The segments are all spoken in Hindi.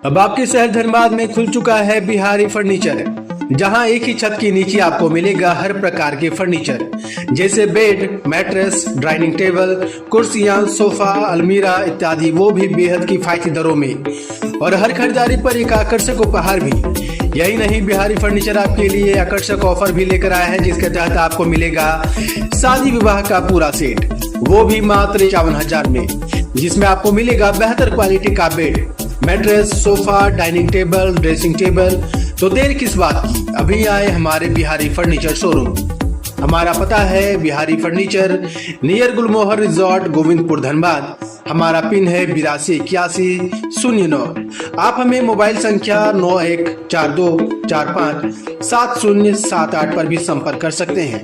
अब आपके शहर धनबाद में खुल चुका है बिहारी फर्नीचर, जहां एक ही छत के नीचे आपको मिलेगा हर प्रकार के फर्नीचर जैसे बेड, मैट्रेस, डाइनिंग टेबल, कुर्सियां, सोफा, अलमीरा इत्यादि, वो भी बेहद किफायती दरों में और हर खरीदारी पर एक आकर्षक उपहार भी। यही नहीं, बिहारी फर्नीचर आपके लिए आकर्षक ऑफर भी लेकर आया है, जिसके तहत आपको मिलेगा शादी विवाह का पूरा सेट, वो भी मात्र 51,000 में, जिसमें आपको मिलेगा बेहतर क्वालिटी का bed, mattress, sofa, dining table, dressing table. तो देर किस बात की, अभी आए हमारे बिहारी फर्नीचर शोरूम। हमारा पता है बिहारी फर्नीचर, नियर गुलमोहर रिजॉर्ट, गोविंदपुर, धनबाद। हमारा पिन है 828109। आप हमें मोबाइल संख्या 9142457078 पर भी संपर्क कर सकते हैं।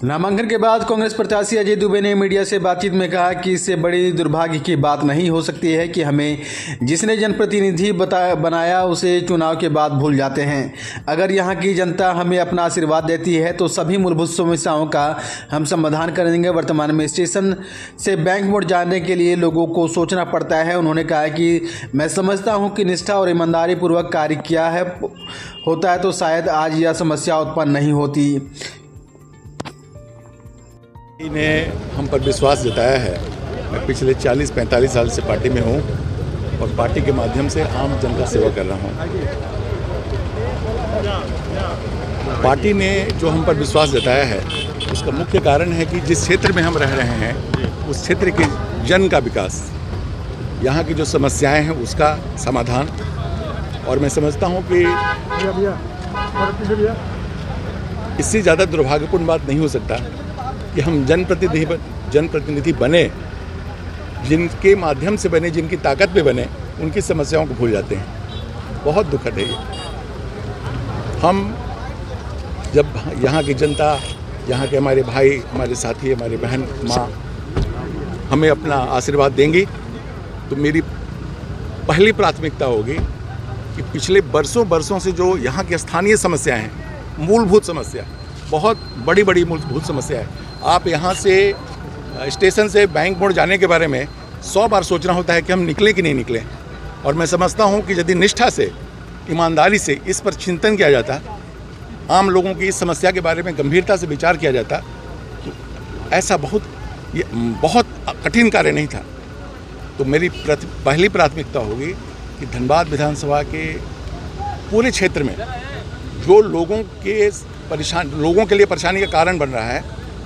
नामांकन के बाद कांग्रेस प्रत्याशी अजय दुबे ने मीडिया से बातचीत में कहा कि इससे बड़ी दुर्भाग्य की बात नहीं हो सकती है कि हमें जिसने जनप्रतिनिधि बनाया उसे चुनाव के बाद भूल जाते हैं। अगर यहाँ की जनता हमें अपना आशीर्वाद देती है तो सभी मूलभूत समस्याओं का हम समाधान करेंगे। वर्तमान में स्टेशन से बैंक मोड़ जाने के लिए लोगों को सोचना पड़ता है। उन्होंने कहा कि मैं समझता हूँ कि निष्ठा और ईमानदारी पूर्वक कार्य किया होता है तो शायद आज यह समस्या उत्पन्न नहीं होती। ने हम पर विश्वास जताया है। मैं पिछले 40-45 साल से पार्टी में हूँ और पार्टी के माध्यम से आम जन का सेवा कर रहा हूँ। पार्टी ने जो हम पर विश्वास जताया है उसका मुख्य कारण है कि जिस क्षेत्र में हम रह रहे हैं उस क्षेत्र के जन का विकास, यहाँ की जो समस्याएं हैं उसका समाधान। और मैं समझता हूँ कि इससे ज़्यादा दुर्भाग्यपूर्ण बात नहीं हो सकता कि हम जनप्रतिनिधि बने, जिनके माध्यम से बने, जिनकी ताकत पे बने, उनकी समस्याओं को भूल जाते हैं। बहुत दुखद है ये। हम जब यहाँ की जनता, यहाँ के हमारे भाई, हमारे साथी, हमारे बहन, माँ हमें अपना आशीर्वाद देंगी तो मेरी पहली प्राथमिकता होगी कि पिछले बरसों से जो यहाँ की स्थानीय समस्याएं हैं, मूलभूत समस्या, बहुत बड़ी मूलभूत समस्या है। आप यहाँ से स्टेशन से बैंक मोड़ जाने के बारे में 100 बार सोचना होता है कि हम निकलें कि नहीं निकलें। और मैं समझता हूँ कि यदि निष्ठा से, ईमानदारी से इस पर चिंतन किया जाता, आम लोगों की इस समस्या के बारे में गंभीरता से विचार किया जाता, तो ऐसा बहुत कठिन कार्य नहीं था। तो मेरी पहली प्राथमिकता होगी कि धनबाद विधानसभा के पूरे क्षेत्र में जो लोगों के लिए परेशानी का कारण बन रहा है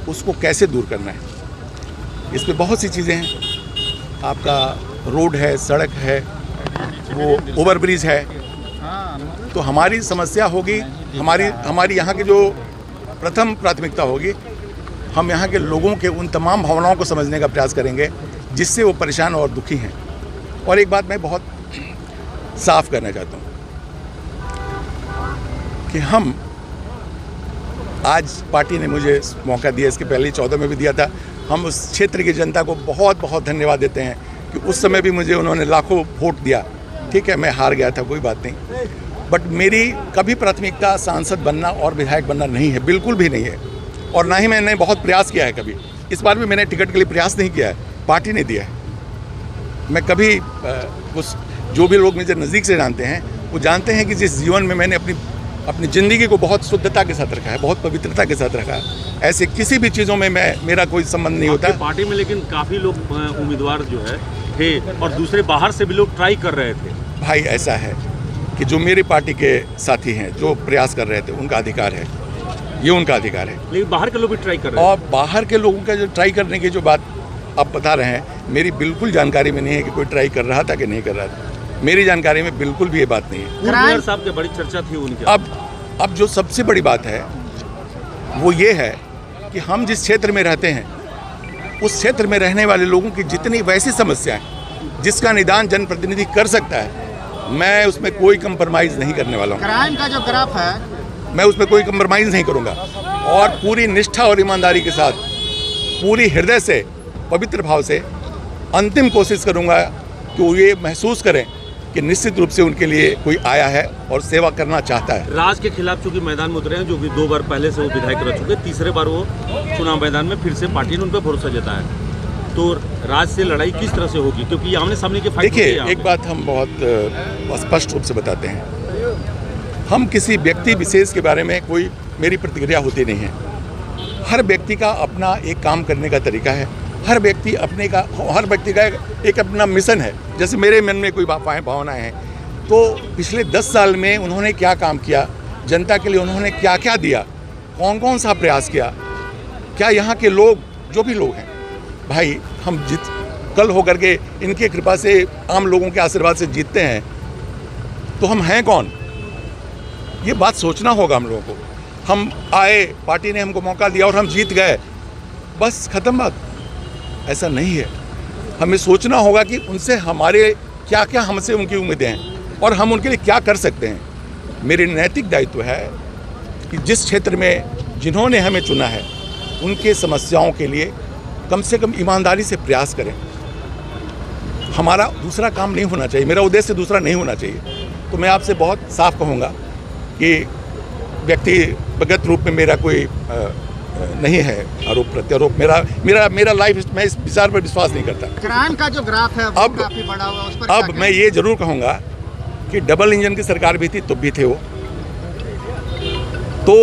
उसको कैसे दूर करना है। इस पे बहुत सी चीज़ें हैं। आपका रोड है, सड़क है, वो ओवरब्रिज है। तो हमारी समस्या होगी, हमारी यहाँ की जो प्रथम प्राथमिकता होगी, हम यहाँ के लोगों के उन तमाम भावनाओं को समझने का प्रयास करेंगे जिससे वो परेशान और दुखी हैं। और एक बात मैं बहुत साफ करना चाहता हूँ कि हम आज पार्टी ने मुझे मौका दिया, इसके पहले 14 में भी दिया था। हम उस क्षेत्र की जनता को बहुत धन्यवाद देते हैं कि उस समय भी मुझे उन्होंने लाखों वोट दिया। ठीक है, मैं हार गया था, कोई बात नहीं, बट मेरी कभी प्राथमिकता सांसद बनना और विधायक बनना नहीं है, बिल्कुल भी नहीं है। और ना ही मैंने बहुत प्रयास किया है कभी। इस बार भी मैंने टिकट के लिए प्रयास नहीं किया है, पार्टी ने दिया है। मैं कभी जो भी लोग मुझे नज़दीक से जानते हैं वो जानते हैं कि जिस जीवन में मैंने अपनी ज़िंदगी को बहुत शुद्धता के साथ रखा है, बहुत पवित्रता के साथ रखा है, ऐसे किसी भी चीज़ों में मेरा कोई संबंध नहीं होता। पार्टी में लेकिन काफ़ी लोग उम्मीदवार जो है थे और दूसरे बाहर से भी लोग ट्राई कर रहे थे। भाई ऐसा है कि जो मेरी पार्टी के साथी हैं, जो प्रयास कर रहे थे, उनका अधिकार है, ये उनका अधिकार है। लेकिन बाहर के लोग भी ट्राई कर रहे हैं। और बाहर के लोगों का जो ट्राई करने की जो बात आप बता रहे हैं, मेरी बिल्कुल जानकारी में नहीं है कि कोई ट्राई कर रहा था कि नहीं कर रहा था। मेरी जानकारी में बिल्कुल भी ये बात नहीं है। मेयर साहब की बड़ी चर्चा थी उनकी। अब जो सबसे बड़ी बात है वो ये है कि हम जिस क्षेत्र में रहते हैं उस क्षेत्र में रहने वाले लोगों की जितनी वैसी समस्याएं जिसका निदान जनप्रतिनिधि कर सकता है, मैं उसमें कोई कंप्रोमाइज़ नहीं करने वाला हूँ। क्राइम का जो ग्राफ है, मैं उसमें कोई कंप्रोमाइज़ नहीं करूँगा और पूरी निष्ठा और ईमानदारी के साथ, पूरी हृदय से, पवित्र भाव से अंतिम कोशिश करूँगा कि वो ये महसूस करें कि निश्चित रूप से उनके लिए कोई आया है और सेवा करना चाहता है। राज के खिलाफ चूंकि मैदान में उतरे हैं, जो कि 2 बार पहले से वो विधायक रह चुके, तीसरे बार वो चुनाव मैदान में फिर से पार्टी ने उन पर भरोसा जताया है। तो राज से लड़ाई किस तरह से होगी, क्योंकि आमने सामने के फाइट देखिए, एक बात हम बहुत स्पष्ट रूप से बताते हैं, हम किसी व्यक्ति विशेष के बारे में कोई मेरी प्रतिक्रिया होती नहीं है। हर व्यक्ति का अपना एक काम करने का तरीका है, हर व्यक्ति का एक अपना मिशन है। जैसे मेरे मन में कोई भावनाएं हैं, तो पिछले 10 साल में उन्होंने क्या काम किया, जनता के लिए उन्होंने क्या क्या दिया, कौन कौन सा प्रयास किया, क्या यहाँ के लोग जो भी लोग हैं भाई, हम कल होकर के इनकी कृपा से, आम लोगों के आशीर्वाद से जीतते हैं, तो हम हैं कौन, ये बात सोचना होगा हम लोगों को। हम आए, पार्टी ने हमको मौका दिया और हम जीत गए, बस खत्म बात, ऐसा नहीं है। हमें सोचना होगा कि उनसे हमारे क्या क्या, हमसे उनकी उम्मीदें हैं और हम उनके लिए क्या कर सकते हैं। मेरे नैतिक दायित्व है कि जिस क्षेत्र में जिन्होंने हमें चुना है उनके समस्याओं के लिए कम से कम ईमानदारी से प्रयास करें। हमारा दूसरा काम नहीं होना चाहिए, मेरा उद्देश्य दूसरा नहीं होना चाहिए। तो मैं आपसे बहुत साफ कहूँगा कि व्यक्तिगत रूप में मेरा कोई नहीं है आरोप प्रत्यारोप। मेरा लाइफ, मैं इस विचार पर विश्वास नहीं करता। क्राइम का जो ग्राफ है वो काफी बड़ा हुआ, उस पर अब मैं ये जरूर कहूँगा कि डबल इंजन की सरकार भी थी तो भी थे वो, तो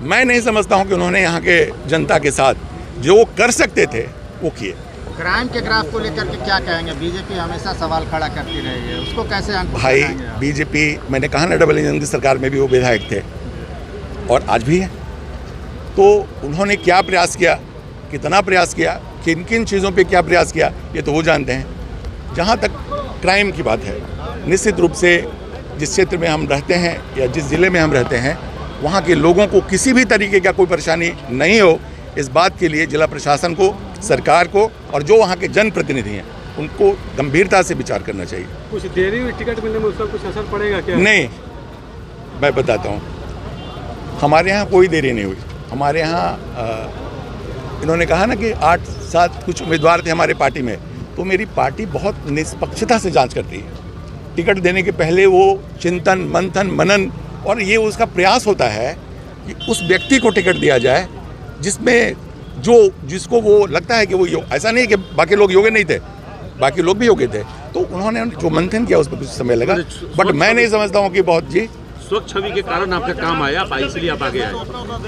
मैं नहीं समझता हूँ कि उन्होंने यहाँ के जनता के साथ जो कर सकते थे वो किए। क्राइम के ग्राफ को लेकर के क्या कहेंगे? बीजेपी हमेशा सवाल खड़ा करती रही है, उसको कैसे अंकुश भाई लगाएंगे आप? बीजेपी, मैंने कहा ना, डबल इंजन की सरकार में भी वो विधायक थे और आज भी हैं। तो उन्होंने क्या प्रयास किया, कितना प्रयास किया, किन किन चीज़ों पे क्या प्रयास किया, ये तो वो जानते हैं। जहाँ तक क्राइम की बात है, निश्चित रूप से जिस क्षेत्र में हम रहते हैं या जिस ज़िले में हम रहते हैं, वहाँ के लोगों को किसी भी तरीके का कोई परेशानी नहीं हो, इस बात के लिए जिला प्रशासन को, सरकार को और जो वहाँ के जनप्रतिनिधि हैं उनको गंभीरता से विचार करना चाहिए। कुछ देरी हुई टिकट मिलने में उसका कुछ असर पड़ेगा क्या? नहीं, मैं बताता हूँ, हमारे यहाँ कोई देरी नहीं हुई। हमारे यहाँ इन्होंने कहा ना कि 8-7 कुछ उम्मीदवार थे हमारे पार्टी में, तो मेरी पार्टी बहुत निष्पक्षता से जांच करती है। टिकट देने के पहले वो चिंतन, मंथन, मनन और ये उसका प्रयास होता है कि उस व्यक्ति को टिकट दिया जाए जिसको वो लगता है कि वो ऐसा नहीं कि बाकी लोग योग्य नहीं थे, बाकी लोग भी योग्य थे। तो उन्होंने जो मंथन किया उस पर कुछ समय लगा, बट मैं नहीं समझता हूँ कि बहुत जी स्वच्छ छवि के कारण आपका काम आया, इसलिए आप आगे आए,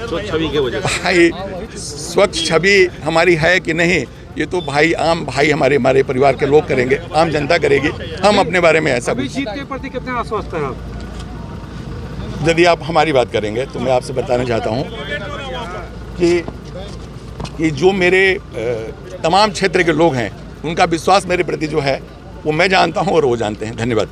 स्वच्छ छवि के वजह से। भाई स्वच्छ छवि हमारी है कि नहीं, ये तो भाई आम भाई हमारे परिवार के लोग करेंगे, आम जनता करेगी। हम अपने बारे में ऐसा अभी जीत के प्रति कितने आश्वस्त हैं आप? यदि आप हमारी बात करेंगे तो मैं आपसे बताना चाहता हूँ कि जो मेरे तमाम क्षेत्र के लोग हैं उनका विश्वास मेरे प्रति जो है वो मैं जानता हूँ और वो जानते हैं। धन्यवाद।